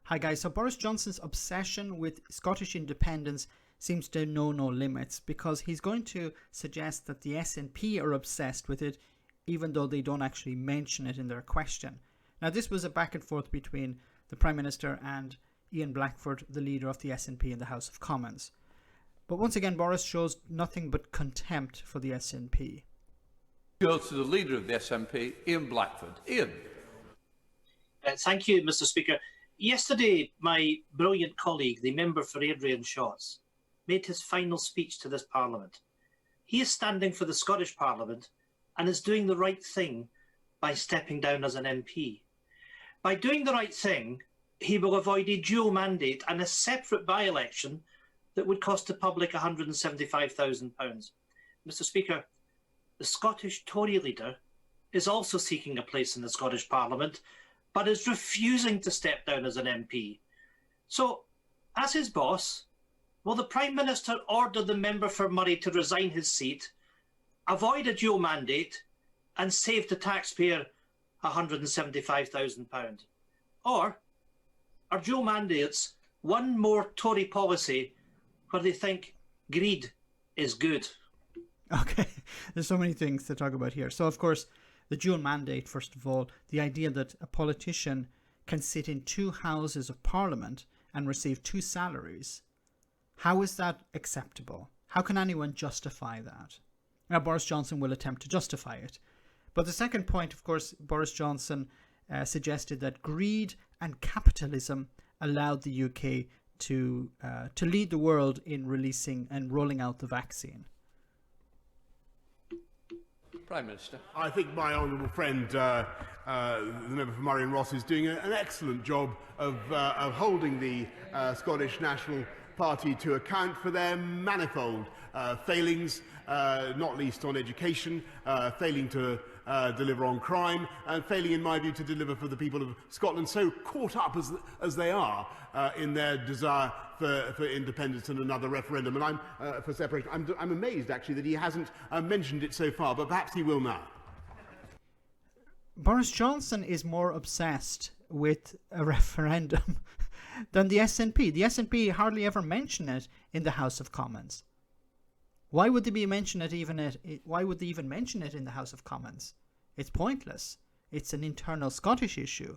Hi guys, so Boris Johnson's obsession with Scottish independence seems to know no limits, because he's going to suggest that the SNP are obsessed with it, even though they don't actually mention it in their question. Now, this was a back and forth between the Prime Minister and Ian Blackford, the leader of the SNP in the House of Commons. But once again, Boris shows nothing but contempt for the SNP. Go to the leader of the SNP, Ian Blackford. Ian. Thank you, Mr. Speaker. Yesterday, my brilliant colleague, the member for Airdrie and Shotts, made his final speech to this Parliament. He is standing for the Scottish Parliament and is doing the right thing by stepping down as an MP. By doing the right thing, he will avoid a dual mandate and a separate by-election that would cost the public £175,000. Mr. Speaker, the Scottish Tory leader is also seeking a place in the Scottish Parliament, but is refusing to step down as an MP. So, as his boss, will the Prime Minister order the member for Moray to resign his seat, avoid a dual mandate, and save the taxpayer £175,000? Or are dual mandates one more Tory policy where they think greed is good? Okay, there's so many things to talk about here. So, of course, the dual mandate, first of all, the idea that a politician can sit in two houses of parliament and receive two salaries. How is that acceptable? How can anyone justify that? Now, Boris Johnson will attempt to justify it. But the second point, of course, Boris Johnson suggested that greed and capitalism allowed the UK to lead the world in releasing and rolling out the vaccine. Prime Minister. I think my honourable friend, the member for Murray and Ross, is doing an excellent job of holding the Scottish National Party to account for their manifold failings, not least on education, failing to deliver on crime, and failing, in my view, to deliver for the people of Scotland, so caught up as they are in their desire for independence and another referendum. And for separation. I'm amazed, actually, that he hasn't mentioned it so far, but perhaps he will now. Boris Johnson is more obsessed with a referendum than the SNP. The SNP hardly ever mention it in the House of Commons. Why would they mention it in the House of Commons? It's pointless. It's an internal Scottish issue.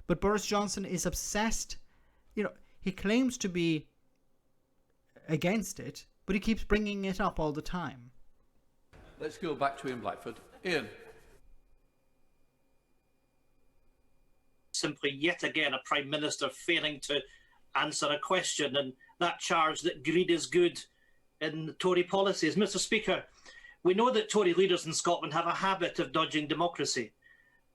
But Boris Johnson is obsessed. You know, he claims to be against it, but he keeps bringing it up all the time. Let's go back to Ian Blackford. Ian. Simply yet again a Prime Minister failing to answer a question, and that charge that greed is good in Tory policies. Mr. Speaker, we know that Tory leaders in Scotland have a habit of dodging democracy.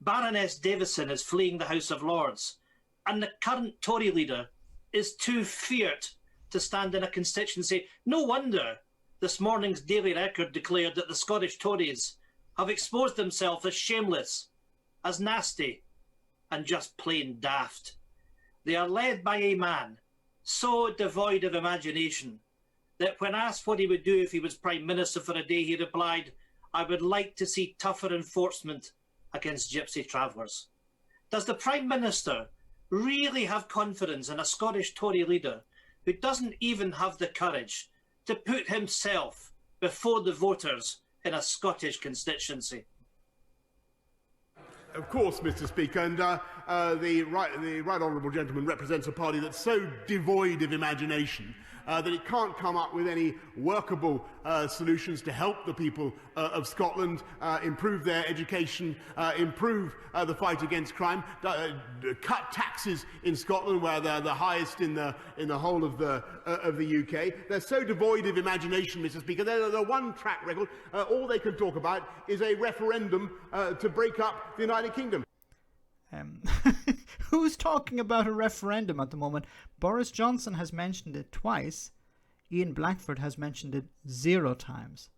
Baroness Davison is fleeing the House of Lords, and the current Tory leader is too feared to stand in a constituency. No wonder this morning's Daily Record declared that the Scottish Tories have exposed themselves as shameless, as nasty, and just plain daft. They are led by a man so devoid of imagination that when asked what he would do if he was Prime Minister for a day, he replied, "I would like to see tougher enforcement against gypsy travellers." Does the Prime Minister really have confidence in a Scottish Tory leader who doesn't even have the courage to put himself before the voters in a Scottish constituency? Of course, Mr. Speaker, and the right honourable gentleman represents a party that's so devoid of imagination that it can't come up with any workable solutions to help the people of Scotland improve their education, improve the fight against crime, cut taxes in Scotland where they're the highest in the whole of the UK. They're so devoid of imagination, Mr. Speaker. They're the one track record. All they can talk about is a referendum to break up the United Kingdom. Who's talking about a referendum at the moment? Boris Johnson has mentioned it twice. Ian Blackford has mentioned it 0 times.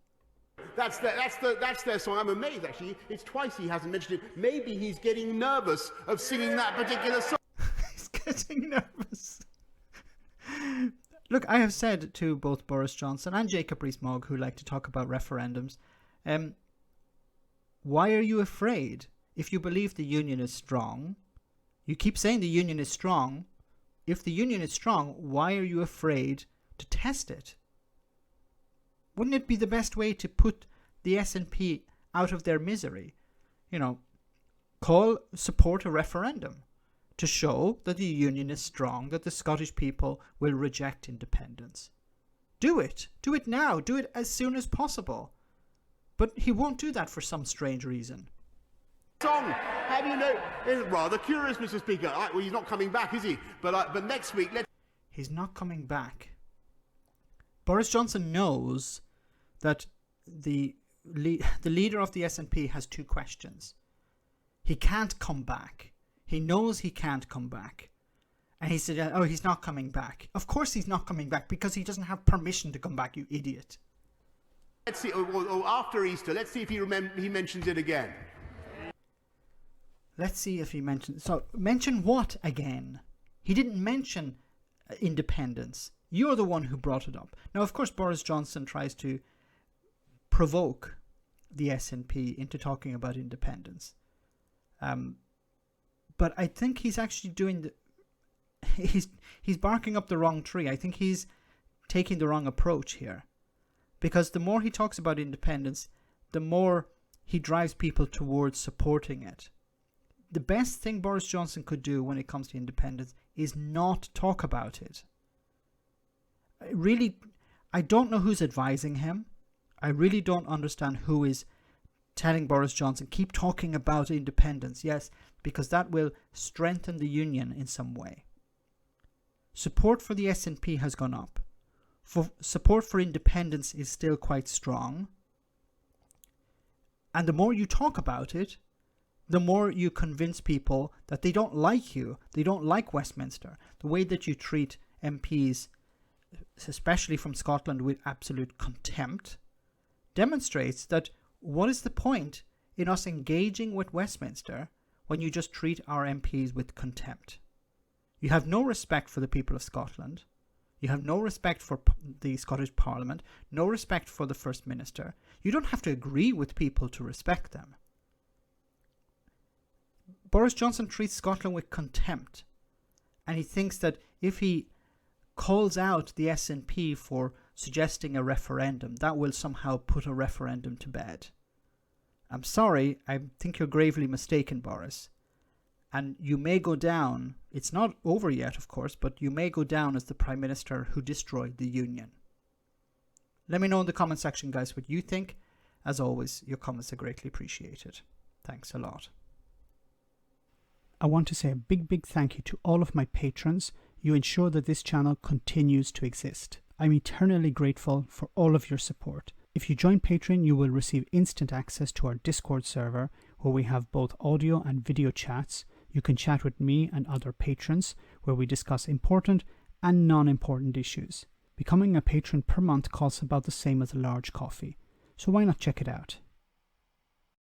That's their song. I'm amazed, actually. It's twice he hasn't mentioned it. Maybe he's getting nervous of singing that particular song. He's getting nervous. Look, I have said to both Boris Johnson and Jacob Rees-Mogg, who like to talk about referendums, why are you afraid? If you believe the union is strong, You keep saying the union is strong. If the union is strong, why are you afraid to test it? Wouldn't it be the best way to put the SNP out of their misery? Support a referendum to show that the union is strong, that the Scottish people will reject independence. Do it. Do it now. Do it as soon as possible. But he won't do that for some strange reason. Song, have you know? It's rather curious, Mr. Speaker. Well, he's not coming back, is he? But next week, He's not coming back. Boris Johnson knows that the leader of the SNP has two questions. He can't come back. He knows he can't come back. And he said, oh, he's not coming back. Of course he's not coming back, because he doesn't have permission to come back, you idiot. Let's see, after Easter, let's see if he mentions it again. Let's see if he mentions... So, mention what again? He didn't mention independence. You're the one who brought it up. Now, of course, Boris Johnson tries to provoke the SNP into talking about independence. But I think he's actually doing he's barking up the wrong tree. I think he's taking the wrong approach here. Because the more he talks about independence, the more he drives people towards supporting it. The best thing Boris Johnson could do when it comes to independence is not talk about it. I don't know who's advising him. I really don't understand who is telling Boris Johnson, keep talking about independence. Yes, because that will strengthen the union in some way. Support for the SNP has gone up. Support for independence is still quite strong. And the more you talk about it, the more you convince people that they don't like you. They don't like Westminster. The way that you treat MPs, especially from Scotland, with absolute contempt, demonstrates that what is the point in us engaging with Westminster when you just treat our MPs with contempt? You have no respect for the people of Scotland. You have no respect for the Scottish Parliament, no respect for the First Minister. You don't have to agree with people to respect them. Boris Johnson treats Scotland with contempt, and he thinks that if he calls out the SNP for suggesting a referendum, that will somehow put a referendum to bed. I'm sorry, I think you're gravely mistaken, Boris. And you may go down, it's not over yet, of course, but you may go down as the Prime Minister who destroyed the Union. Let me know in the comment section, guys, what you think. As always, your comments are greatly appreciated. Thanks a lot. I want to say a big thank you to all of my patrons. You ensure that this channel continues to exist. I'm eternally grateful for all of your support. If you join Patreon, you will receive instant access to our Discord server, where we have both audio and video chats. You can chat with me and other patrons, where we discuss important and non-important issues. Becoming a patron per month costs about the same as a large coffee, so why not check it out?